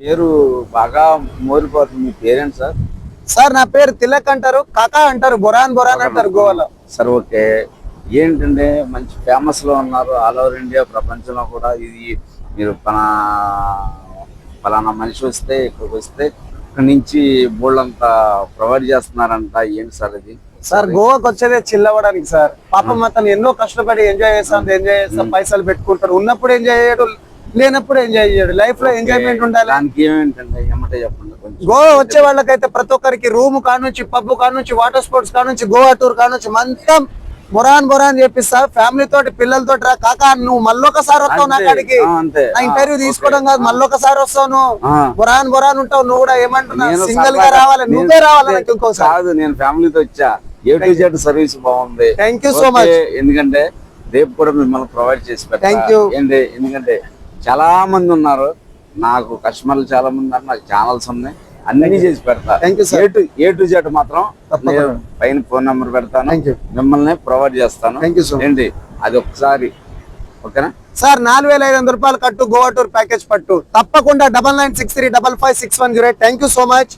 పేరు బాగా మోరిపోతుంది. మీ parent sir? Sir నా పేరు తిలక్ అంటారు, కాకా అంటారు, బొరాన్ బొరాన్ అంటారు గోవాలో. Sir okay. ఏంటంటే మంచి ఫేమస్ లో ఉన్నారు ఆల్ ఓవర్ ఇండియా, ప్రపంచంలో కూడా. ఇది మీరు పలానా మనిషి వస్తే ఇక్కడికి వస్తే ఇక్కడ నుంచి బోల్డ్ ప్రొవైడ్ చేస్తున్నారంట. ఏంటి సార్ ఇది? సార్ గోవాకి వచ్చేదే చిల్ అవ్వడానికి సార్. పాపం అతను ఎన్నో కష్టపడి ఎంజాయ్ చేస్తాం, పైసలు పెట్టుకుంటాడు. ఉన్నప్పుడు ఎంజాయ్ చేయడు, లేనప్పుడు ఎంజాయ్ చేయడు. లైఫ్ లో ఎంజాయ్మెంట్ ఉండాలి. దానికి ఏమేంటంటే ఏమంటే చెప్పండి కొంచెం. గోవా వచ్చే వాళ్ళకైతే ప్రతి ఒక్కరికి రూమ్ కానుంచి, పబ్ కానుంచి, వాటర్ స్పోర్ట్స్ కానుంచి, గోవా టూర్ కానుంచి మొత్తం బొరాన్ చెప్పిస్తా. ఫ్యామిలీ తోటి పిల్లలతోటి రా కాకా, నువ్వు మళ్ళొకసారి వస్తావు నా కాడికి. నా ఇంటర్వ్యూ తీసుకోవడం కాదు, మళ్ళొకసారి వస్తావు నువ్వు. బొరాన్ ఉంటావు నువ్వు కూడా. ఏమంటున్నా, సింగిల్ గా రావాలి, నువ్వే రావాలి. ఇంకోసారి కాదు, నేను ఫ్యామిలీతో వచ్చా. A to Z సర్వీస్ బాగుంది. Thank you so much. ఎందుకంటే రేపు కూడా మిమ్మల్ని ప్రొవైడ్ చేసి థ్యాంక్ యూ. ఎందుకంటే చాలా మంది ఉన్నారు నాకు, కస్టమర్లు చాలా మంది ఉన్నారు, నాకు ఛానల్స్ ఉన్నాయి, అన్ని చేసి పెడతా. A to Z మాత్రం నేను పైన ఫోన్ నెంబర్ పెడతాను, మిమ్మల్ని ప్రొవైడ్ చేస్తాను. ఏంటి అది ఒకసారి ఓకేనా సార్? 4500 రూపాయలు కట్టు, గోవా టూర్ ప్యాకేజ్ పట్టు. తప్పకుండా 9963556108. Thank you so much.